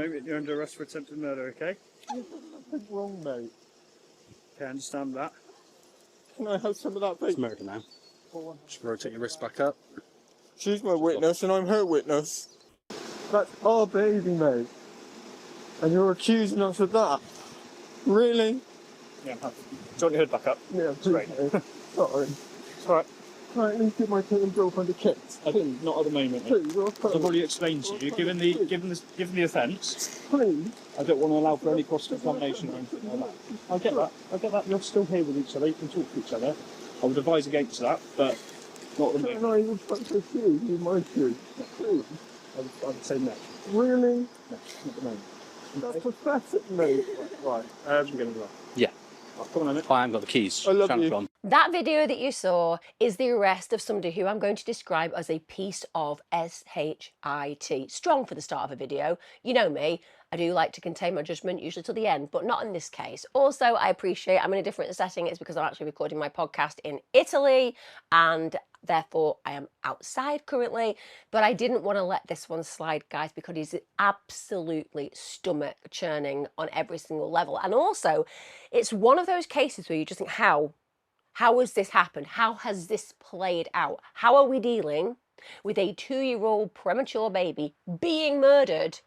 moment you're under arrest for attempted murder, okay? Nothing wrong, mate. Okay, I understand that. Can I have some of that, It's please? murder now. Just rotate your wrist back up. She's my witness and I'm her witness. That's our baby, mate. And you're accusing us of that? Really? Yeah, I'm happy. Do you want your hood back up? Yeah, please, Great. mate. Sorry. It's alright. Can I at least get my kid and girlfriend a kiss? I think not at the moment. Please, As I've already explained to you, given the offence, please. I don't want to allow for any cross-contamination or anything like that. I get that. You're still here with each other. You can talk to each other. I would advise against that, but not at the moment. No, you want to shoes, you my shoes. Please. I would say no. Really? No, not at the moment. That's pathetic, mate. Right. We're going to go. Yeah. Oh, come on, Emmett. I haven't got the keys. I love Shannon, you. go on. That video that you saw is the arrest of somebody who I'm going to describe as a piece of shit. Strong for the start of a video. You know me, I do like to contain my judgment, usually till the end, but not in this case. Also, I appreciate I'm in a different setting. It's because I'm actually recording my podcast in Italy and therefore I am outside currently, but I didn't want to let this one slide, guys, because it's absolutely stomach churning on every single level. And also, it's one of those cases where you just think, how has this happened? How has this played out? How are we dealing with a 2-year-old premature baby being murdered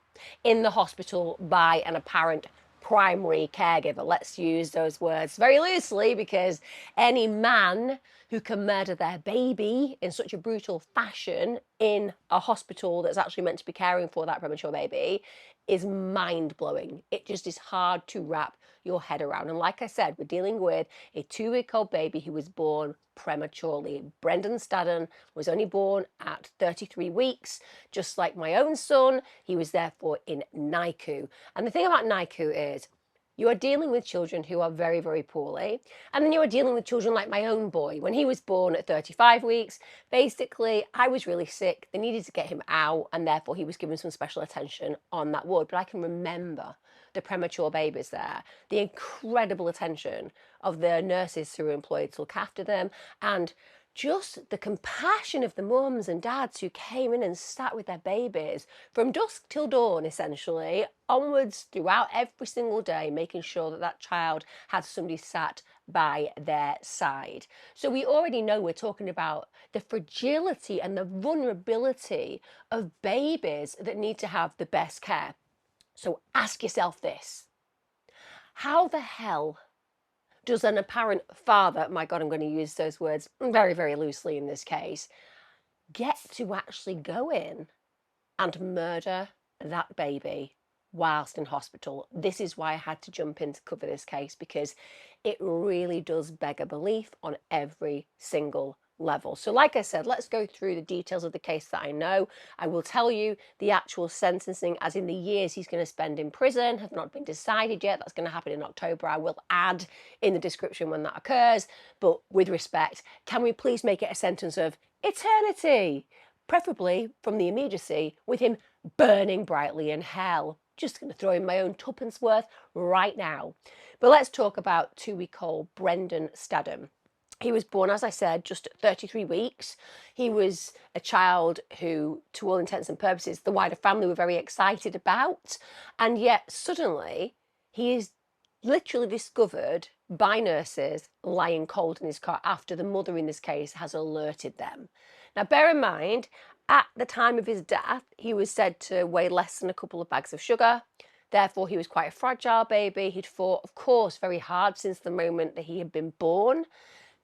in the hospital by an apparent primary caregiver? Let's use those words very loosely, because any man who can murder their baby in such a brutal fashion in a hospital that's actually meant to be caring for that premature baby is mind-blowing. It just is hard to wrap your head around. And like I said, we're dealing with a 2-week-old baby who was born prematurely. Brendon Staddon was only born at 33 weeks, just like my own son. He was therefore in NICU. And the thing about NICU is you are dealing with children who are very, very poorly. And then you are dealing with children like my own boy. When he was born at 35 weeks, basically, I was really sick. They needed to get him out, and therefore he was given some special attention on that ward. But I can remember the premature babies there, the incredible attention of the nurses who were employed to look after them, and just the compassion of the mums and dads who came in and sat with their babies from dusk till dawn, essentially, onwards throughout every single day, making sure that that child had somebody sat by their side. So we already know we're talking about the fragility and the vulnerability of babies that need to have the best care. So ask yourself this: how the hell does an apparent father, my God, I'm going to use those words very, very loosely in this case, get to actually go in and murder that baby whilst in hospital? This is why I had to jump in to cover this case, because it really does beg a belief on every single level. So like I said, let's go through the details of the case that I know. I will tell you the actual sentencing, as in the years he's going to spend in prison, have not been decided yet. That's going to happen in October. I will add in the description when that occurs. But with respect, can we please make it a sentence of eternity? Preferably from the immediacy, with him burning brightly in hell. Just going to throw in my own tuppence worth right now. But let's talk about 2-week-old Brendon Staddon. He was born, as I said, just at 33 weeks. He was a child who, to all intents and purposes, the wider family were very excited about. And yet, suddenly, he is literally discovered by nurses lying cold in his car after the mother, in this case, has alerted them. Now, bear in mind, at the time of his death, he was said to weigh less than a couple of bags of sugar. Therefore, he was quite a fragile baby. He'd fought, of course, very hard since the moment that he had been born.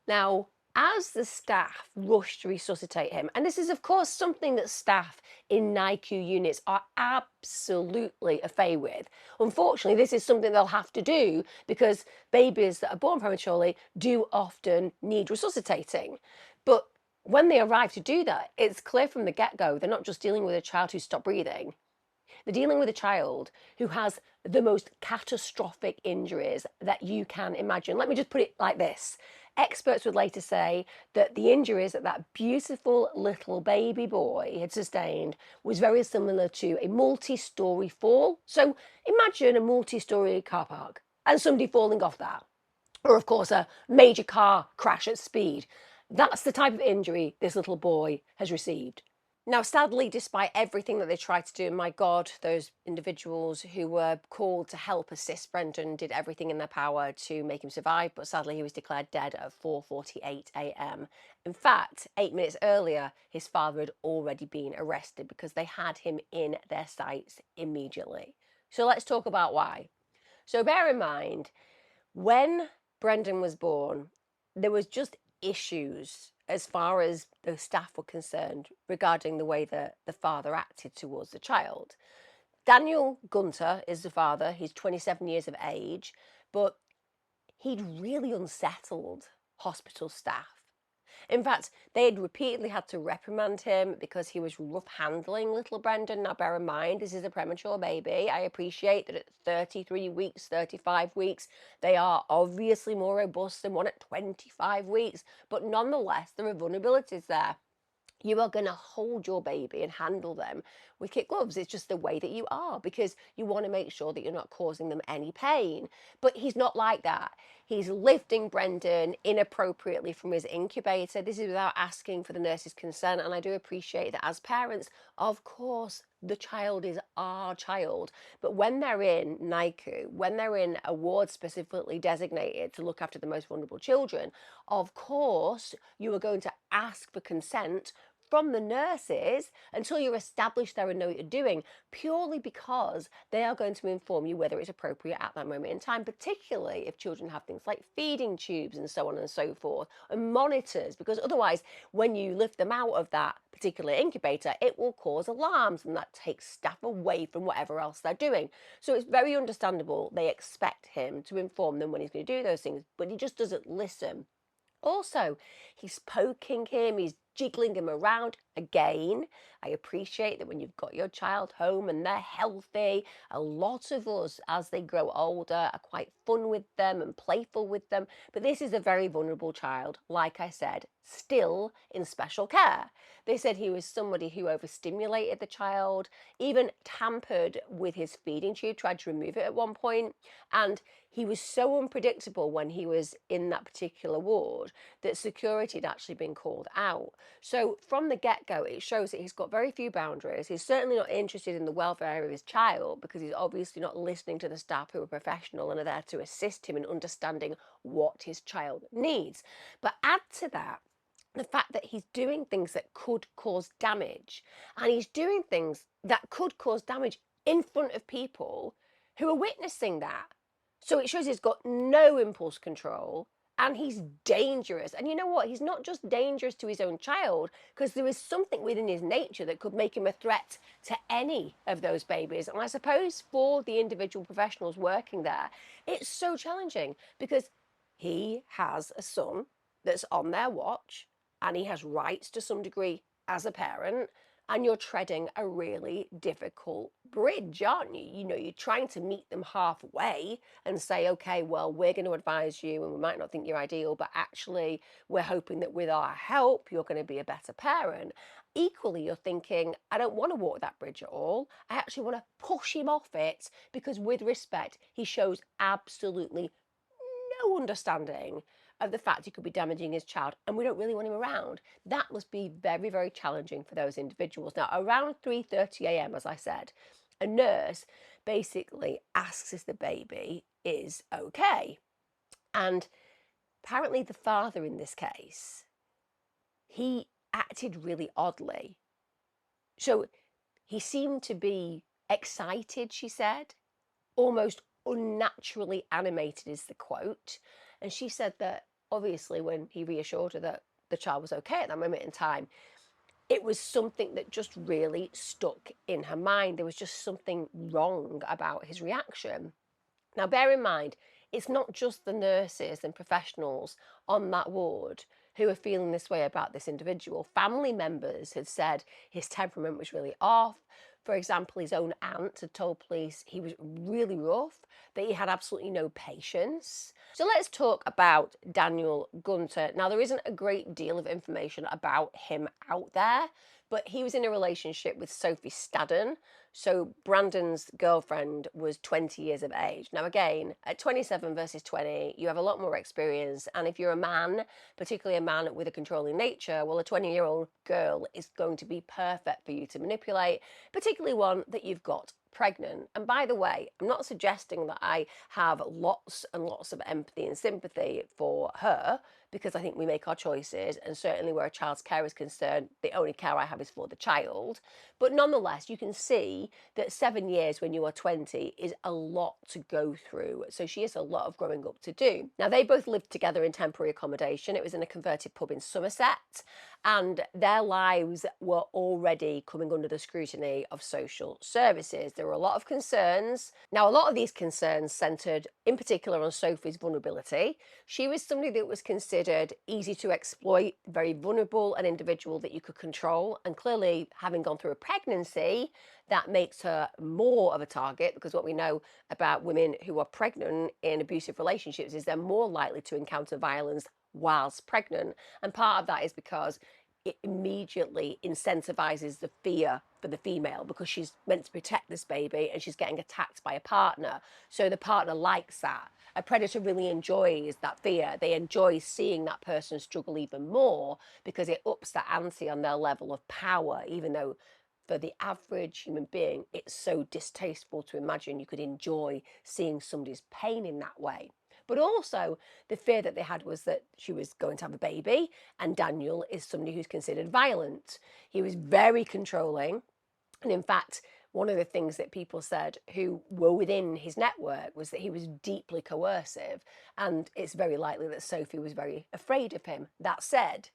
Now, as the staff rushed to resuscitate him, and this is, of course, something that staff in NICU units are absolutely au fait with. Unfortunately, this is something they'll have to do because babies that are born prematurely do often need resuscitating. But when they arrive to do that, it's clear from the get-go they're not just dealing with a child who's stopped breathing. They're dealing with a child who has the most catastrophic injuries that you can imagine. Let me just put it like this. Experts would later say that the injuries that that beautiful little baby boy had sustained was very similar to a multi-storey fall. So imagine a multi-storey car park and somebody falling off that. Or, of course, a major car crash at speed. That's the type of injury this little boy has received. Now, sadly, despite everything that they tried to do, and my God, those individuals who were called to help assist Brendon did everything in their power to make him survive, but sadly he was declared dead at 4:48 a.m. In fact, 8 minutes earlier, his father had already been arrested because they had him in their sights immediately. So let's talk about why. So bear in mind, when Brendon was born, there was just issues as far as the staff were concerned regarding the way that the father acted towards the child. Daniel Gunter is the father. He's 27 years of age, but he'd really unsettled hospital staff. In fact, they had repeatedly had to reprimand him because he was rough handling little Brendon. Now, bear in mind, this is a premature baby. I appreciate that at 33 weeks, 35 weeks, they are obviously more robust than one at 25 weeks. But nonetheless, there are vulnerabilities there. You are going to hold your baby and handle them with kid gloves. It's just the way that you are, because you want to make sure that you're not causing them any pain. But he's not like that. He's lifting Brendon inappropriately from his incubator. This is without asking for the nurse's consent. And I do appreciate that as parents, of course, the child is our child. But when they're in NICU, when they're in a ward specifically designated to look after the most vulnerable children, of course, you are going to ask for consent from the nurses until you're established there and know what you're doing, purely because they are going to inform you whether it's appropriate at that moment in time, particularly if children have things like feeding tubes and so on and so forth, and monitors, because otherwise, when you lift them out of that particular incubator, it will cause alarms, and that takes staff away from whatever else they're doing. So it's very understandable they expect him to inform them when he's going to do those things, but he just doesn't listen. Also, he's poking him, he's jiggling him around. Again, I appreciate that when you've got your child home and they're healthy, a lot of us, as they grow older, are quite fun with them and playful with them. But this is a very vulnerable child, like I said, still in special care. They said he was somebody who overstimulated the child, even tampered with his feeding tube, tried to remove it at one point, and he was so unpredictable when he was in that particular ward that security had actually been called out. So from the get-go, it shows that he's got very few boundaries. He's certainly not interested in the welfare of his child, because he's obviously not listening to the staff who are professional and are there to assist him in understanding what his child needs. But add to that the fact that he's doing things that could cause damage, and he's doing things that could cause damage in front of people who are witnessing that. So it shows he's got no impulse control, and he's dangerous. And you know what? He's not just dangerous to his own child, because there is something within his nature that could make him a threat to any of those babies. And I suppose for the individual professionals working there, it's so challenging, because he has a son that's on their watch, and he has rights to some degree as a parent. And you're treading a really difficult bridge, aren't you? You know, you're trying to meet them halfway and say, okay, well, we're going to advise you, and we might not think you're ideal, but actually we're hoping that with our help, you're going to be a better parent. Equally, you're thinking, I don't want to walk that bridge at all. I actually want to push him off it, because with respect, he shows absolutely no understanding of the fact he could be damaging his child, and we don't really want him around. That must be very, very challenging for those individuals. Now, around 3:30 a.m., as I said, a nurse basically asks if the baby is okay. And apparently the father in this case, he acted really oddly. So he seemed to be excited, she said, almost unnaturally animated is the quote. And she said that obviously when he reassured her that the child was okay at that moment in time, it was something that just really stuck in her mind. There was just something wrong about his reaction. Now, bear in mind, it's not just the nurses and professionals on that ward who are feeling this way about this individual. Family members had said his temperament was really off. For example, his own aunt had told police he was really rough, that he had absolutely no patience. So let's talk about Daniel Gunter. Now, there isn't a great deal of information about him out there, but he was in a relationship with Sophie Staddon. So Brandon's girlfriend was 20 years of age. Now, again, at 27 versus 20, you have a lot more experience. And if you're a man, particularly a man with a controlling nature, well, a 20-year-old girl is going to be perfect for you to manipulate, particularly one that you've got pregnant. And by the way, I'm not suggesting that I have lots and lots of empathy and sympathy for her, because I think we make our choices, and certainly where a child's care is concerned, the only care I have is for the child. But nonetheless, you can see that 7 years when you are 20 is a lot to go through. So she has a lot of growing up to do. Now, they both lived together in temporary accommodation. It was in a converted pub in Somerset, and their lives were already coming under the scrutiny of social services. There were a lot of concerns. Now, a lot of these concerns centred in particular on Sophie's vulnerability. She was somebody that was considered easy to exploit, very vulnerable, an individual that you could control, and clearly, having gone through a pregnancy, that makes her more of a target, because what we know about women who are pregnant in abusive relationships is they're more likely to encounter violence whilst pregnant. And part of that is because it immediately incentivizes the fear for the female, because she's meant to protect this baby and she's getting attacked by a partner. So the partner likes that. A predator really enjoys that fear. They enjoy seeing that person struggle even more, because it ups the ante on their level of power, even though for the average human being, it's so distasteful to imagine you could enjoy seeing somebody's pain in that way. But also, the fear that they had was that she was going to have a baby, and Daniel is somebody who's considered violent. He was very controlling, and in fact, one of the things that people said who were within his network was that he was deeply coercive, and it's very likely that Sophie was very afraid of him. That said,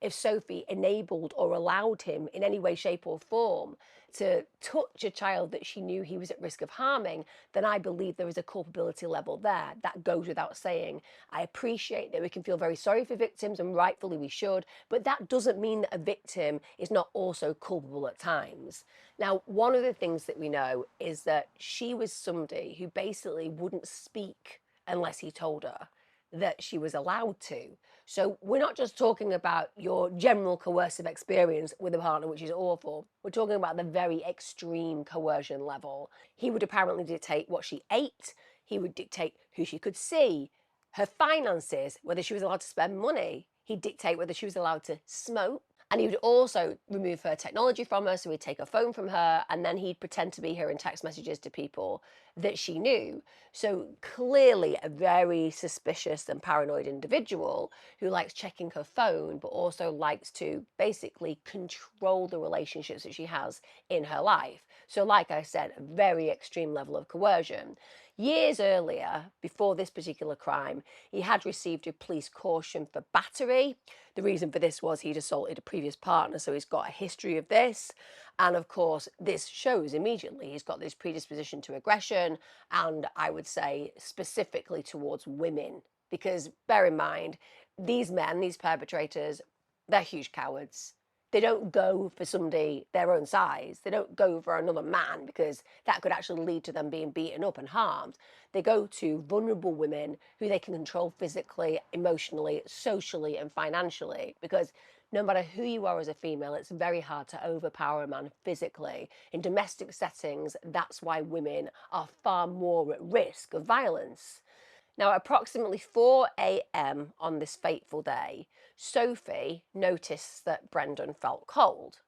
if Sophie enabled or allowed him in any way, shape or form to touch a child that she knew he was at risk of harming, then I believe there is a culpability level there. That goes without saying. I appreciate that we can feel very sorry for victims, and rightfully we should, but that doesn't mean that a victim is not also culpable at times. Now, one of the things that we know is that she was somebody who basically wouldn't speak unless he told her that she was allowed to. So we're not just talking about your general coercive experience with a partner, which is awful. We're talking about the very extreme coercion level. He would apparently dictate what she ate. He would dictate who she could see, her finances, whether she was allowed to spend money. He'd dictate whether she was allowed to smoke. And he would also remove her technology from her, so he'd take her phone from her, and then he'd pretend to be her in text messages to people that she knew. So clearly a very suspicious and paranoid individual who likes checking her phone, but also likes to basically control the relationships that she has in her life. So like I said, a very extreme level of coercion. Years earlier, before this particular crime, he had received a police caution for battery. The reason for this was he'd assaulted a previous partner, so he's got a history of this. And of course, this shows immediately he's got this predisposition to aggression, and I would say specifically towards women. Because bear in mind, these men, these perpetrators, they're huge cowards. They don't go for somebody their own size. They don't go for another man, because that could actually lead to them being beaten up and harmed. They go to vulnerable women who they can control physically, emotionally, socially, and financially, because no matter who you are as a female, it's very hard to overpower a man physically. In domestic settings, that's why women are far more at risk of violence. Now, at approximately 4 a.m. on this fateful day, Sophie noticed that Brendon felt cold,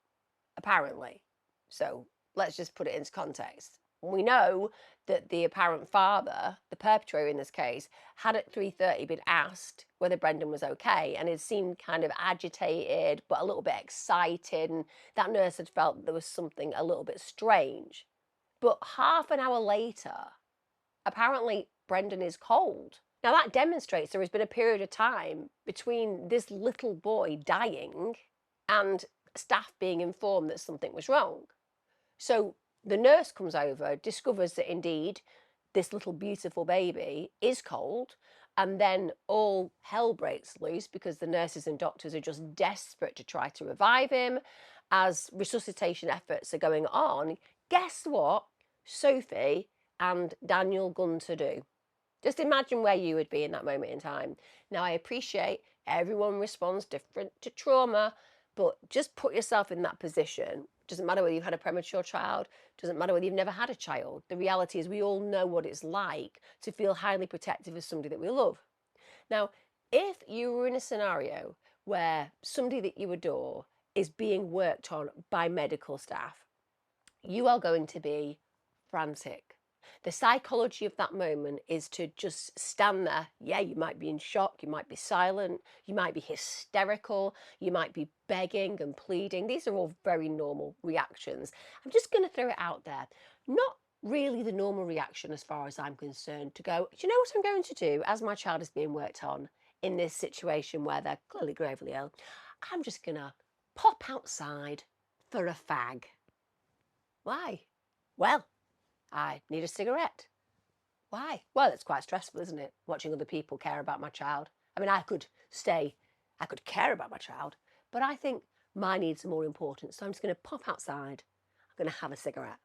apparently. So let's just put it into context. We know that the apparent father, the perpetrator in this case, had at 3:30 been asked whether Brendon was okay, and it seemed kind of agitated but a little bit excited, and that nurse had felt that there was something a little bit strange. But half an hour later, apparently Brendon is cold. Now that demonstrates there has been a period of time between this little boy dying and staff being informed that something was wrong. So the nurse comes over, discovers that indeed this little beautiful baby is cold, and then all hell breaks loose, because the nurses and doctors are just desperate to try to revive him. As resuscitation efforts are going on, guess what Sophie and Daniel Gunter do? Just imagine where you would be in that moment in time. Now, I appreciate everyone responds different to trauma, but just put yourself in that position. Doesn't matter whether you've had a premature child, doesn't matter whether you've never had a child. The reality is we all know what it's like to feel highly protective of somebody that we love. Now, if you were in a scenario where somebody that you adore is being worked on by medical staff, you are going to be frantic. The psychology of that moment is to just stand there. Yeah, you might be in shock, you might be silent, you might be hysterical, you might be begging and pleading. These are all very normal reactions. I'm just going to throw it out there. Not really the normal reaction as far as I'm concerned, to go, do you know what I'm going to do as my child is being worked on in this situation where they're clearly gravely ill? I'm just going to pop outside for a fag. Why? Well, I need a cigarette. Why? Well, it's quite stressful, isn't it? Watching other people care about my child. I mean, I could care about my child, but I think my needs are more important. So I'm just going to pop outside. I'm going to have a cigarette.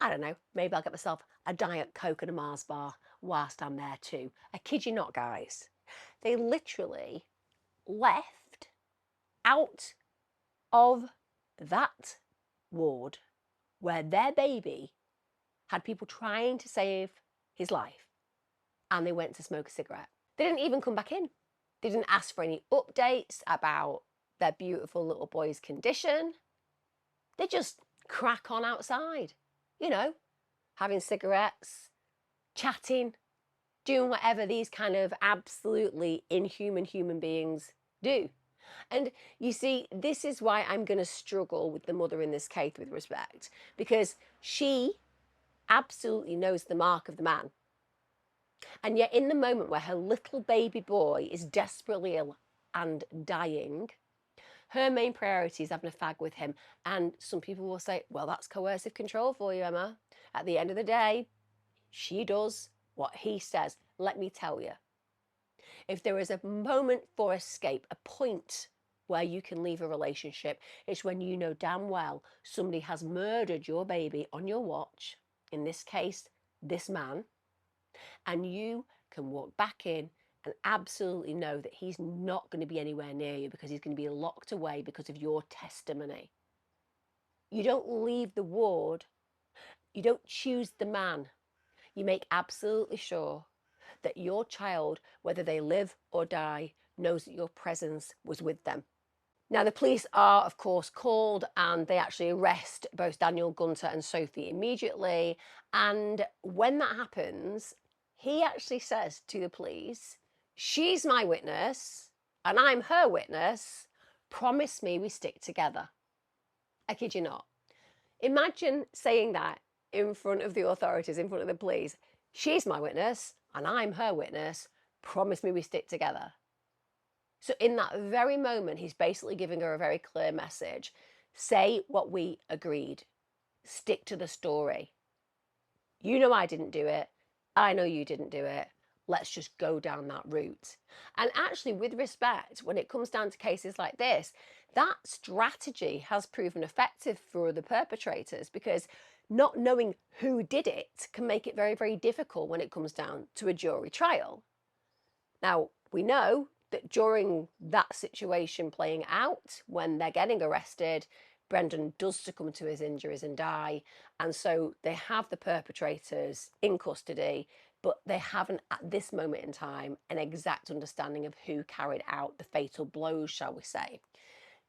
I don't know, maybe I'll get myself a Diet Coke and a Mars bar whilst I'm there too. I kid you not, guys. They literally left out of that ward where their baby had people trying to save his life, and they went to smoke a cigarette. They didn't even come back in. They didn't ask for any updates about their beautiful little boy's condition. They just crack on outside, you know, having cigarettes, chatting, doing whatever these kind of absolutely inhuman human beings do. And you see, this is why I'm going to struggle with the mother in this case with respect, because she absolutely knows the mark of the man. And yet in the moment where her little baby boy is desperately ill and dying, her main priority is having a fag with him. And some people will say, well, that's coercive control for you, Emma. At the end of the day, she does what he says. Let me tell you, if there is a moment for escape, a point where you can leave a relationship, it's when you know damn well somebody has murdered your baby on your watch, in this case, this man, and you can walk back in and absolutely know that he's not going to be anywhere near you because he's going to be locked away because of your testimony. You don't leave the ward. You don't choose the man. You make absolutely sure that your child, whether they live or die, knows that your presence was with them. Now, the police are, of course, called, and they actually arrest both Daniel Gunter and Sophie immediately. And when that happens, he actually says to the police, she's my witness and I'm her witness. Promise me we stick together. I kid you not. Imagine saying that in front of the authorities, in front of the police. She's my witness and I'm her witness. Promise me we stick together. So in that very moment, he's basically giving her a very clear message. Say what we agreed. Stick to the story. You know I didn't do it. I know you didn't do it. Let's just go down that route. And actually, with respect, when it comes down to cases like this, that strategy has proven effective for the perpetrators, because not knowing who did it can make it very, very difficult when it comes down to a jury trial. Now, we know that during that situation playing out, when they're getting arrested, Brendon does succumb to his injuries and die. And so they have the perpetrators in custody, but they haven't, at this moment in time, an exact understanding of who carried out the fatal blows, shall we say.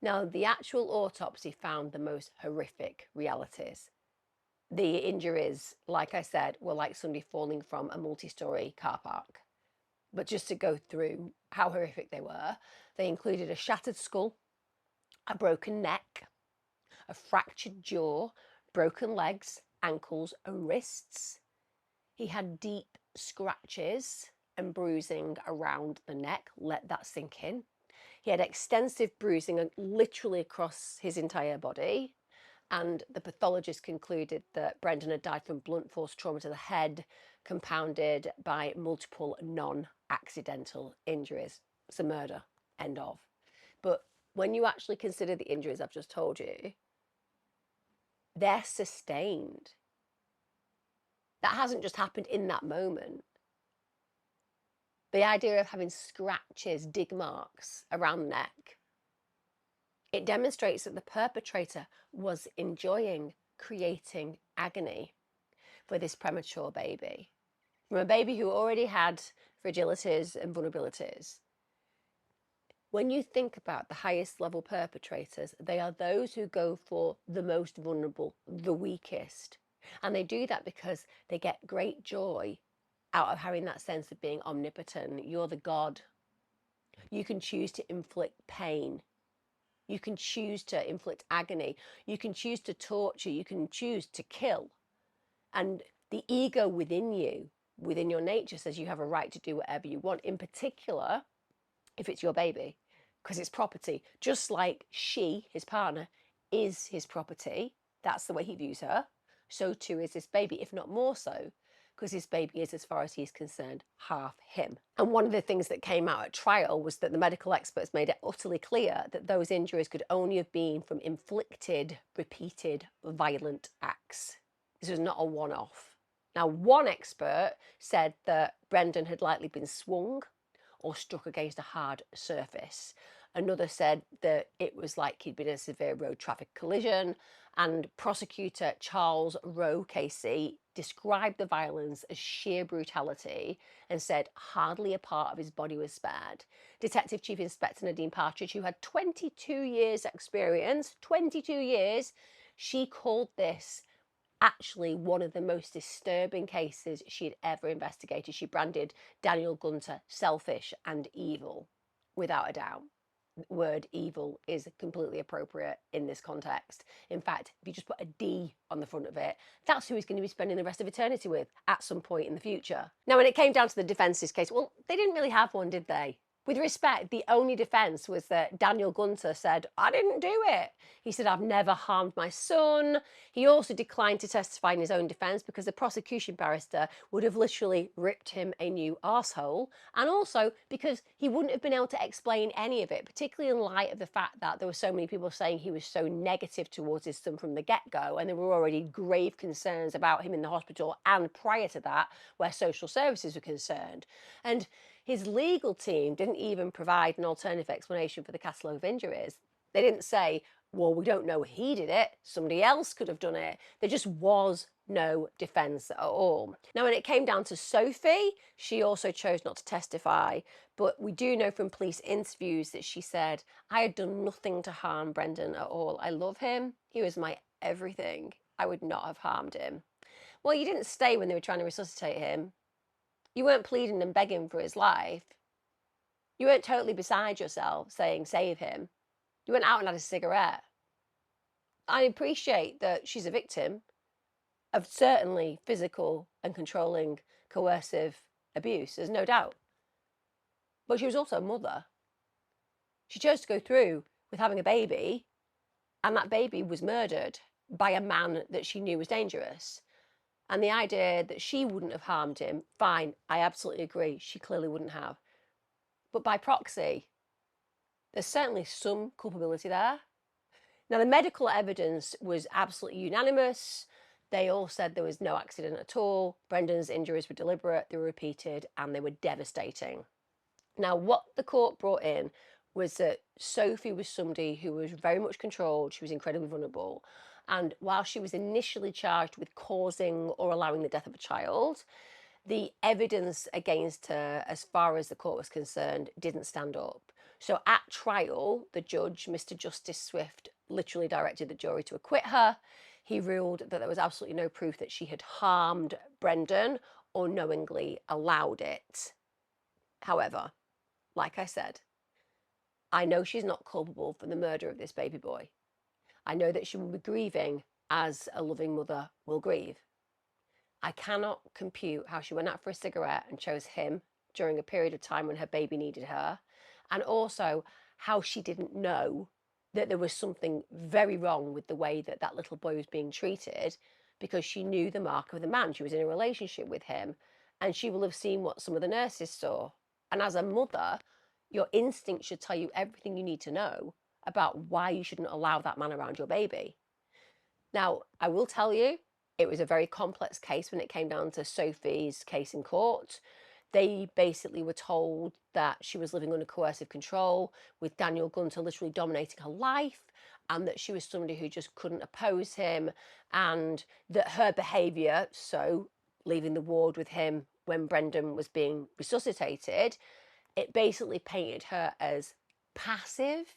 Now, the actual autopsy found the most horrific realities. The injuries, like I said, were like somebody falling from a multi-storey car park. But just to go through how horrific they were, they included a shattered skull, a broken neck, a fractured jaw, broken legs, ankles and wrists. He had deep scratches and bruising around the neck. Let that sink in. He had extensive bruising literally across his entire body. And the pathologist concluded that Brendon had died from blunt force trauma to the head, compounded by multiple non-accidental injuries. It's a murder, end of. But when you actually consider the injuries I've just told you, they're sustained. That hasn't just happened in that moment. The idea of having scratches, dig marks around the neck, It demonstrates that the perpetrator was enjoying creating agony for this premature baby. From a baby who already had fragilities and vulnerabilities. When you think about the highest level perpetrators, they are those who go for the most vulnerable, the weakest. And they do that because they get great joy out of having that sense of being omnipotent. You're the God. You can choose to inflict pain. You can choose to inflict agony. You can choose to torture. You can choose to kill. And the ego within you, within your nature, says you have a right to do whatever you want, in particular, if it's your baby, because it's property. Just like she, his partner, is his property. That's the way he views her. So too is this baby, if not more so, because his baby is, as far as he's concerned, half him. And one of the things that came out at trial was that the medical experts made it utterly clear that those injuries could only have been from inflicted, repeated, violent acts. This was not a one-off. Now, one expert said that Brendon had likely been swung or struck against a hard surface. Another said that it was like he'd been in a severe road traffic collision. And prosecutor Charles Rowe Casey described the violence as sheer brutality and said hardly a part of his body was spared. Detective Chief Inspector Nadine Partridge, who had 22 years experience, 22 years, she called this actually one of the most disturbing cases she'd ever investigated. She branded Daniel Gunter selfish and evil, without a doubt. The word evil is completely appropriate in this context. In fact, if you just put a D on the front of it, that's who he's going to be spending the rest of eternity with at some point in the future. Now, when it came down to the defence's case, well, they didn't really have one, did they? With respect, the only defence was that Daniel Gunter said, I didn't do it. He said, I've never harmed my son. He also declined to testify in his own defence because the prosecution barrister would have literally ripped him a new arsehole, and also because he wouldn't have been able to explain any of it, particularly in light of the fact that there were so many people saying he was so negative towards his son from the get-go, and there were already grave concerns about him in the hospital and prior to that where social services were concerned. And his legal team didn't even provide an alternative explanation for the catalogue of injuries. They didn't say, well, we don't know he did it, somebody else could have done it. There just was no defence at all. Now, when it came down to Sophie, she also chose not to testify, but we do know from police interviews that she said, I had done nothing to harm Brendon at all. I love him. He was my everything. I would not have harmed him. Well, you didn't stay when they were trying to resuscitate him. You weren't pleading and begging for his life. You weren't totally beside yourself saying, save him. You went out and had a cigarette. I appreciate that she's a victim of certainly physical and controlling, coercive abuse, there's no doubt. But she was also a mother. She chose to go through with having a baby, and that baby was murdered by a man that she knew was dangerous. And the idea that she wouldn't have harmed him, fine, I absolutely agree, she clearly wouldn't have. But by proxy, there's certainly some culpability there. Now, the medical evidence was absolutely unanimous. They all said there was no accident at all. Brendon's injuries were deliberate, they were repeated, and they were devastating. Now, what the court brought in was that Sophie was somebody who was very much controlled, she was incredibly vulnerable, and while she was initially charged with causing or allowing the death of a child, the evidence against her, as far as the court was concerned, didn't stand up. So at trial, the judge, Mr. Justice Swift, literally directed the jury to acquit her. He ruled that there was absolutely no proof that she had harmed Brendon or knowingly allowed it. However, like I said, I know she's not culpable for the murder of this baby boy. I know that she will be grieving as a loving mother will grieve. I cannot compute how she went out for a cigarette and chose him during a period of time when her baby needed her, and also how she didn't know that there was something very wrong with the way that that little boy was being treated, because she knew the mark of the man. She was in a relationship with him, and she will have seen what some of the nurses saw. And as a mother, your instinct should tell you everything you need to know about why you shouldn't allow that man around your baby. Now, I will tell you, it was a very complex case when it came down to Sophie's case in court. They basically were told that she was living under coercive control, with Daniel Gunter literally dominating her life, and that she was somebody who just couldn't oppose him, and that her behaviour, so leaving the ward with him when Brendon was being resuscitated, it basically painted her as passive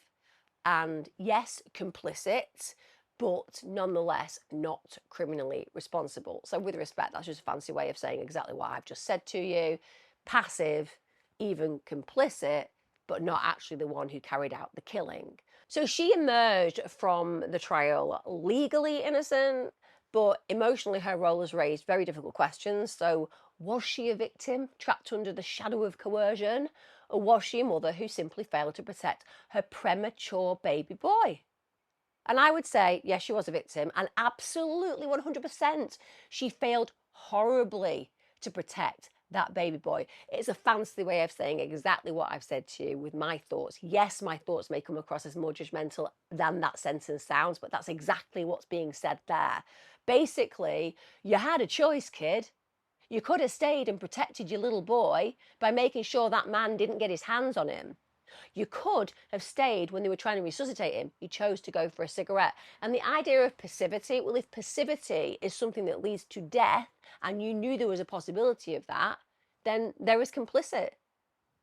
and, yes, complicit, but nonetheless not criminally responsible. So with respect, that's just a fancy way of saying exactly what I've just said to you. Passive, even complicit, but not actually the one who carried out the killing. So she emerged from the trial legally innocent, but emotionally her role has raised very difficult questions. So was she a victim trapped under the shadow of coercion? Or was she a mother who simply failed to protect her premature baby boy? And I would say, yes, she was a victim, and absolutely 100%, she failed horribly to protect that baby boy. It's a fancy way of saying exactly what I've said to you with my thoughts. Yes, my thoughts may come across as more judgmental than that sentence sounds, but that's exactly what's being said there. Basically, you had a choice, kid. You could have stayed and protected your little boy by making sure that man didn't get his hands on him. You could have stayed when they were trying to resuscitate him. You chose to go for a cigarette. And the idea of passivity, well, if passivity is something that leads to death and you knew there was a possibility of that, then there was complicit,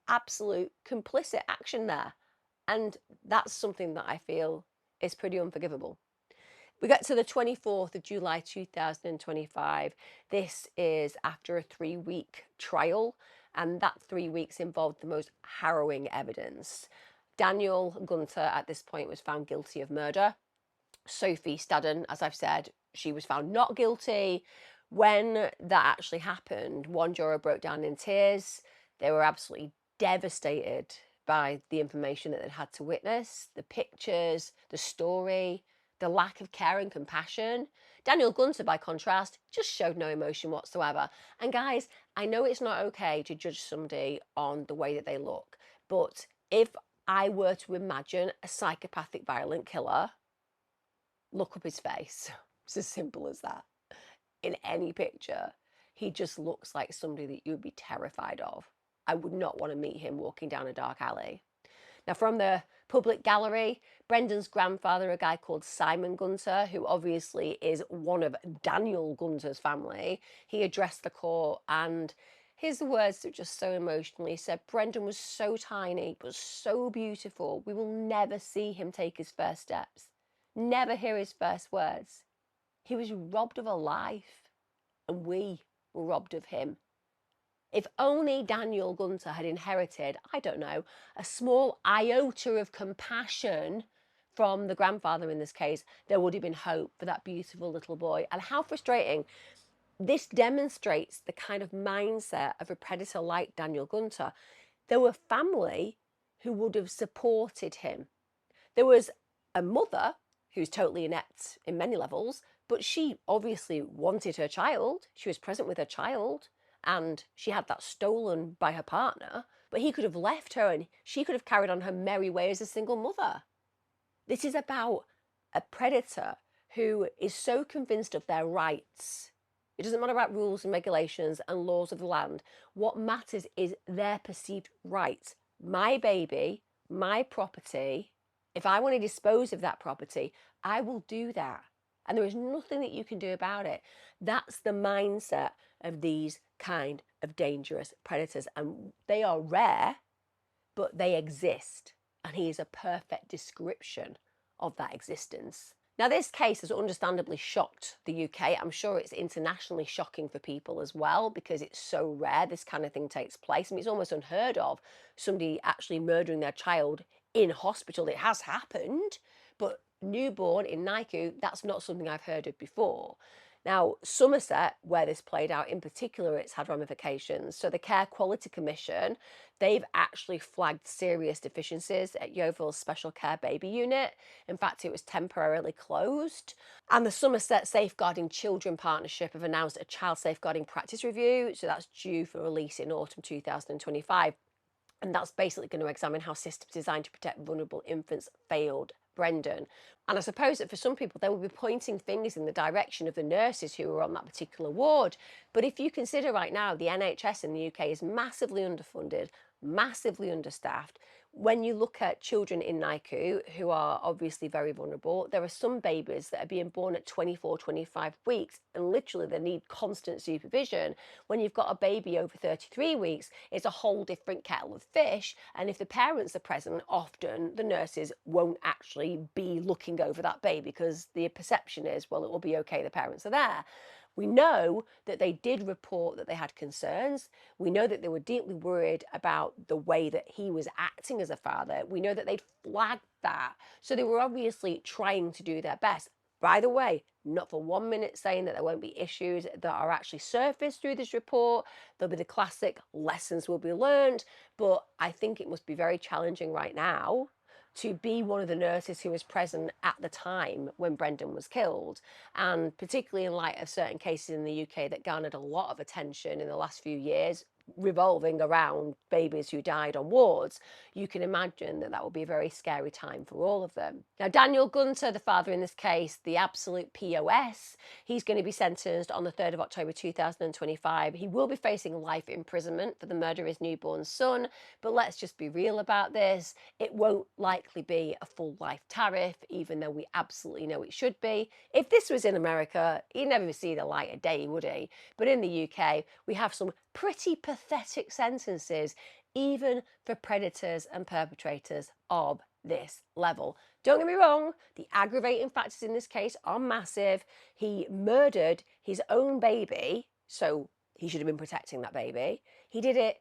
absolute complicit action there. And that's something that I feel is pretty unforgivable. We get to the 24th of July 2025. This is after a 3-week trial, and that 3 weeks involved the most harrowing evidence. Daniel Gunter at this point was found guilty of murder. Sophie Staddon, as I've said, she was found not guilty. When that actually happened, one juror broke down in tears. They were absolutely devastated by the information that they'd had to witness, the pictures, the story, the lack of care and compassion. Daniel Gunter, by contrast, just showed no emotion whatsoever. And guys, I know it's not okay to judge somebody on the way that they look, but if I were to imagine a psychopathic violent killer, look up his face. It's as simple as that. In any picture, he just looks like somebody that you would be terrified of. I would not want to meet him walking down a dark alley. Now, from the public gallery, Brendon's grandfather, a guy called Simon Gunter, who obviously is one of Daniel Gunter's family, he addressed the court, and his words are just so emotional. He said, "Brendon was so tiny, but so beautiful. We will never see him take his first steps, never hear his first words. He was robbed of a life, and we were robbed of him." If only Daniel Gunter had inherited, I don't know, a small iota of compassion from the grandfather in this case, there would have been hope for that beautiful little boy. And how frustrating. This demonstrates the kind of mindset of a predator like Daniel Gunter. There were family who would have supported him. There was a mother who's totally inept in many levels, but she obviously wanted her child. She was present with her child, and she had that stolen by her partner, but he could have left her and she could have carried on her merry way as a single mother. This is about a predator who is so convinced of their rights. It doesn't matter about rules and regulations and laws of the land. What matters is their perceived rights. My baby, my property. If I want to dispose of that property, I will do that. And there is nothing that you can do about it. That's the mindset of these kind of dangerous predators. And they are rare, but they exist. And he is a perfect description of that existence. Now, this case has understandably shocked the UK. I'm sure it's internationally shocking for people as well, because it's so rare this kind of thing takes place. I mean, it's almost unheard of, somebody actually murdering their child in hospital. It has happened, but newborn in NICU, that's not something I've heard of before. Now, Somerset, where this played out in particular, it's had ramifications. So the Care Quality Commission, they've actually flagged serious deficiencies at Yeovil's Special Care Baby Unit. In fact, it was temporarily closed. And the Somerset Safeguarding Children Partnership have announced a child safeguarding practice review. So that's due for release in autumn 2025. And that's basically going to examine how systems designed to protect vulnerable infants failed Brendon. And I suppose that for some people, they will be pointing fingers in the direction of the nurses who were on that particular ward. But if you consider right now, the NHS in the UK is massively underfunded, massively understaffed. When you look at children in NICU who are obviously very vulnerable, there are some babies that are being born at 24, 25 weeks, and literally they need constant supervision. When you've got a baby over 33 weeks, it's a whole different kettle of fish. And if the parents are present, often the nurses won't actually be looking over that baby because the perception is, well, it will be okay, the parents are there. We know that they did report that they had concerns. We know that they were deeply worried about the way that he was acting as a father. We know that they'd flagged that. So they were obviously trying to do their best. By the way, not for 1 minute saying that there won't be issues that are actually surfaced through this report. There'll be the classic lessons will be learned, but I think it must be very challenging right now to be one of the nurses who was present at the time when Brendon was killed. And particularly in light of certain cases in the UK that garnered a lot of attention in the last few years, revolving around babies who died on wards, you can imagine that that will be a very scary time for all of them. Now, Daniel Gunter, the father in this case, the absolute POS, he's going to be sentenced on the 3rd of October 2025. He will be facing life imprisonment for the murder of his newborn son, but let's just be real about this. It won't likely be a full life tariff, even though we absolutely know it should be. If this was in America, he'd never see the light of day, would he? But in the UK, we have some pretty pathetic sentences, even for predators and perpetrators of this level. Don't get me wrong, the aggravating factors in this case are massive. He murdered his own baby, so he should have been protecting that baby. He did it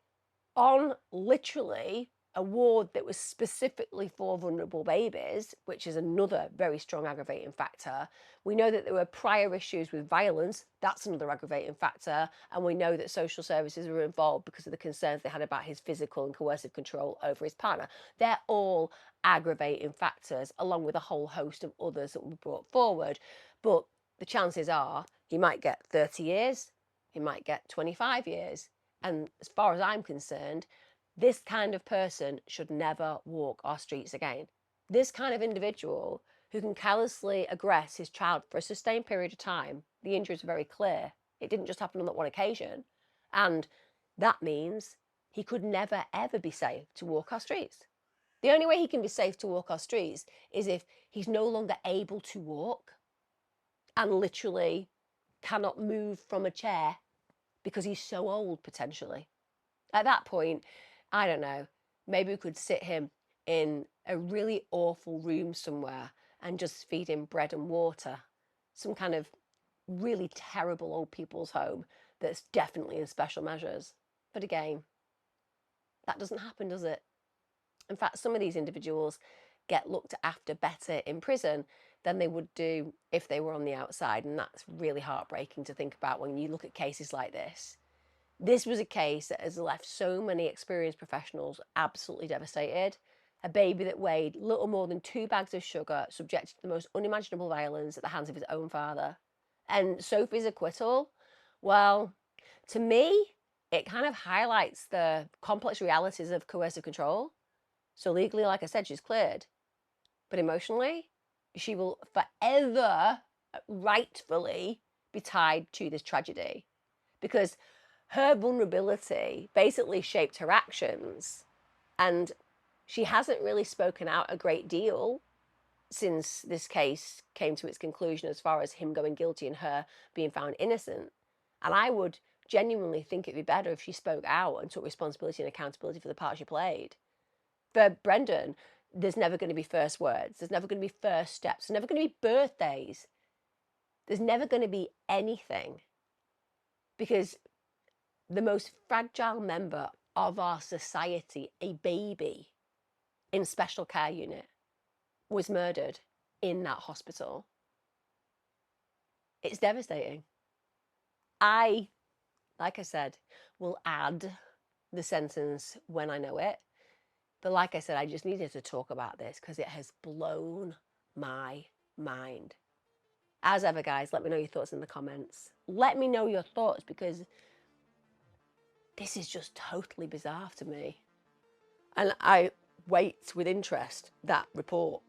on literally a ward that was specifically for vulnerable babies, which is another very strong aggravating factor. We know that there were prior issues with violence. That's another aggravating factor. And we know that social services were involved because of the concerns they had about his physical and coercive control over his partner. They're all aggravating factors, along with a whole host of others that were brought forward. But the chances are he might get 30 years, he might get 25 years. And as far as I'm concerned, this kind of person should never walk our streets again. This kind of individual who can callously aggress his child for a sustained period of time, the injuries are very clear. It didn't just happen on that one occasion. And that means he could never, ever be safe to walk our streets. The only way he can be safe to walk our streets is if he's no longer able to walk and literally cannot move from a chair because he's so old, potentially. At that point, I don't know, maybe we could sit him in a really awful room somewhere and just feed him bread and water. Some kind of really terrible old people's home that's definitely in special measures. But again, that doesn't happen, does it? In fact, some of these individuals get looked after better in prison than they would do if they were on the outside. And that's really heartbreaking to think about when you look at cases like this. This was a case that has left so many experienced professionals absolutely devastated. A baby that weighed little more than 2 bags of sugar, subjected to the most unimaginable violence at the hands of his own father. And Sophie's acquittal, well, to me, it kind of highlights the complex realities of coercive control. So legally, like I said, she's cleared. But emotionally, she will forever, rightfully, be tied to this tragedy. Because her vulnerability basically shaped her actions, and she hasn't really spoken out a great deal since this case came to its conclusion as far as him going guilty and her being found innocent. And I would genuinely think it'd be better if she spoke out and took responsibility and accountability for the part she played. For Brendon, there's never going to be first words, there's never going to be first steps, there's never going to be birthdays, there's never going to be anything, because the most fragile member of our society, a baby in special care unit, was murdered in that hospital. It's devastating. I, like I said, will add the sentence when I know it. But like I said, I just needed to talk about this because it has blown my mind. As ever, guys, let me know your thoughts in the comments. Let me know your thoughts, because this is just totally bizarre to me. And I wait with interest that report.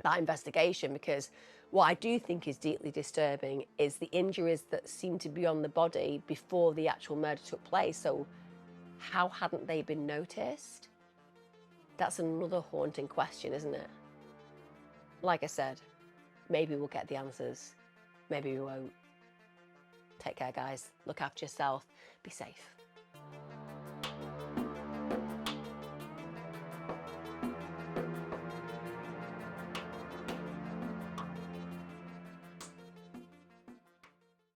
that investigation, because what I do think is deeply disturbing is the injuries that seem to be on the body before the actual murder took place. So how hadn't they been noticed? That's another haunting question, isn't it? Like I said, maybe we'll get the answers, maybe we won't. Take care, guys. Look after yourself. Be safe.